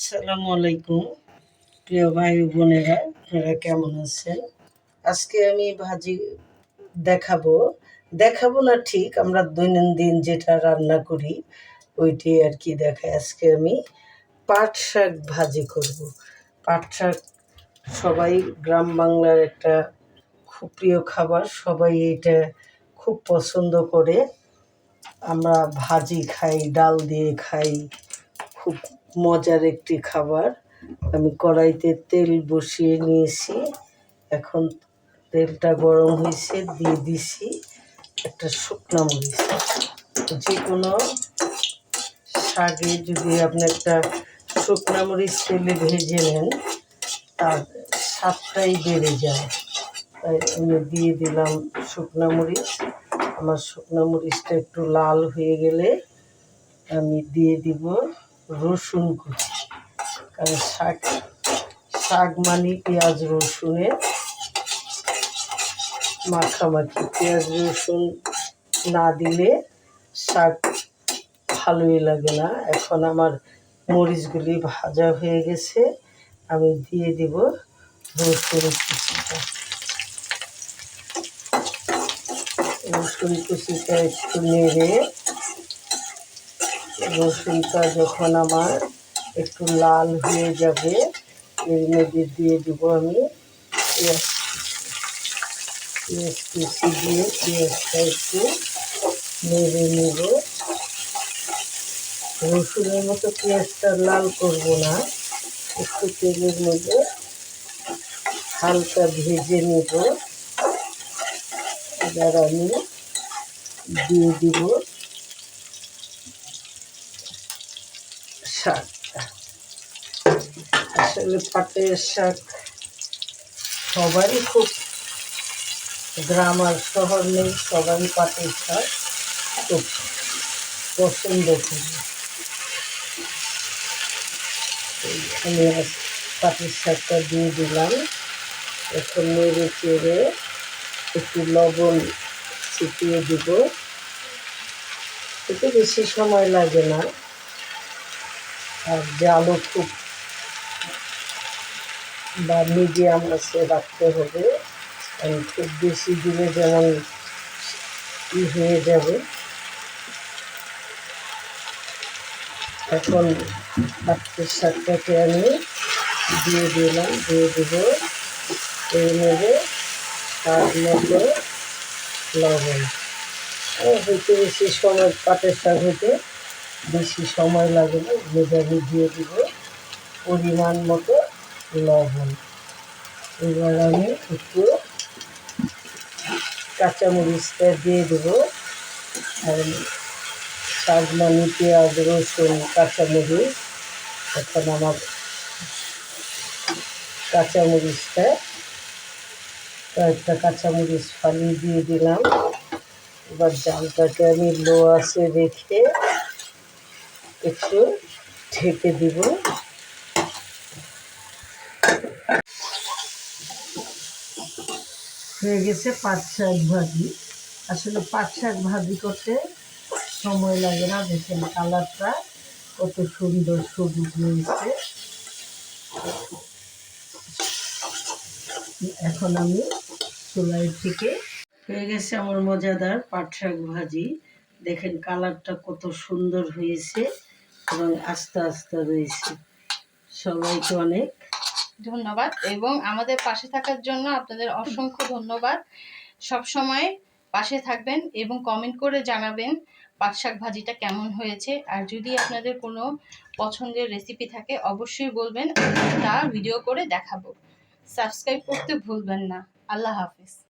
আসসালামু আলাইকুম প্রিয় ভাই বোনেরা, আপনারা কেমন আছেন? আজকে আমি ভাজি দেখাবো দেখাবো না, ঠিক আমরা দৈনন্দিন যেটা রান্না করি ওইটি আর কি দেখাই। আজকে আমি পাট শাক ভাজি করব। পাট শাক সবাই গ্রাম বাংলার একটা খুব প্রিয় খাবার, সবাই এটা খুব পছন্দ করে। আমরা ভাজি খাই, ডাল দিয়ে খাই, খুব মজার একটি খাবার। আমি কড়াইতে তেল বসিয়ে নিয়েছি, এখন তেলটা গরম হয়েছে, দিয়ে দিছি একটা শুকনো মরিচ। যে কোনো শাকে যদি আপনি একটা শুকনো মরিচ তেলে ভেজে নেন তার স্বাদটাই বেড়ে যায়। তাই আমি দিয়ে দিলাম শুকনো মরিচ। আমার শুকনো মরিচটা একটু লাল হয়ে গেলে আমি দিয়ে দিব রসুন কুচি, কারণ শাক শাক মানে পেঁয়াজ রসুনের মাখামাখি। পেঁয়াজ রসুন না দিলে শাক ভালোই লাগে না। এখন আমার মরিচগুলি ভাজা হয়ে গেছে, আমি দিয়ে দিব রসুন কুচিটা। রসুন কুচিটা একটু নেড়ে, রসুনটা যখন আমার একটু লাল হয়ে যাবে এর মধ্যে দিয়ে দিব আমি পেঁয়াজ কুচি দিয়ে পেঁয়াজটা একটু নেড়ে নেব। রসুনের মতো পেঁয়াজটা লাল করব না, একটু তেলের মধ্যে হালকা ভেজে নেব। এবার আমি দিয়ে দিব শাকটা। আসলে পাটের শাক সবাই খুব, গ্রাম আর শহর নেই, সবাই পাটের শাক খুব পছন্দ করি। আমি পাটের শাকটা দিয়ে দিলাম, এখন নেড়ে চেড়ে একটু লবণ ছিটিয়ে দিব। এতে বেশি সময় লাগে না, আর জালও খুব বা মিডিয়াম আছে রাখতে হবে, কারণ খুব বেশি দিলে যেমন হয়ে যাবে। এখন পাটের শাকটাকে আমি দিয়ে দিলাম, দিয়ে দেব এই নেবে স্বাদ মতো লবণ। হইতে বেশি সময়, পাটের শাক হইতে বেশি সময় লাগে না। আমি দিয়ে দিব পরিমাণ মতো লবণ। এবার আমি একটু কাঁচামরিচটা দিয়ে দেবো, আর শাক মানে পেঁয়াজ রসুন কাঁচামরিচ। এখন আমার কাঁচামরিচটা, কয়েকটা কাঁচামরিচ ফালি দিয়ে দিলাম। এবার জালটাকে আমি লো আঁচে রেখে একটু ঢেকে দিব। হয়ে গেছে পাট শাক ভাজি। আসলে পাট শাক ভাজি করতে সময় লাগে না, দেখেন কালারটা কত সুন্দর সবুজ হয়েছে। এখন আমি চুলাই থেকে, হয়ে গেছে আমার মজাদার পাট শাক ভাজি। দেখেন কালারটা কত সুন্দর হয়েছে এবং আস্তে আস্তে রয়েছে। সবাইকে অনেক ধন্যবাদ এবং আমাদের পাশে থাকার জন্য আপনাদের অসংখ্য ধন্যবাদ। সব সময় পাশে থাকবেন এবং কমেন্ট করে জানাবেন পাট শাক ভাজিটা কেমন হয়েছে। আর যদি আপনাদের কোনো পছন্দের রেসিপি থাকে অবশ্যই বলবেন, তা ভিডিও করে দেখাবো। সাবস্ক্রাইব করতে ভুলবেন না। আল্লাহ হাফেজ।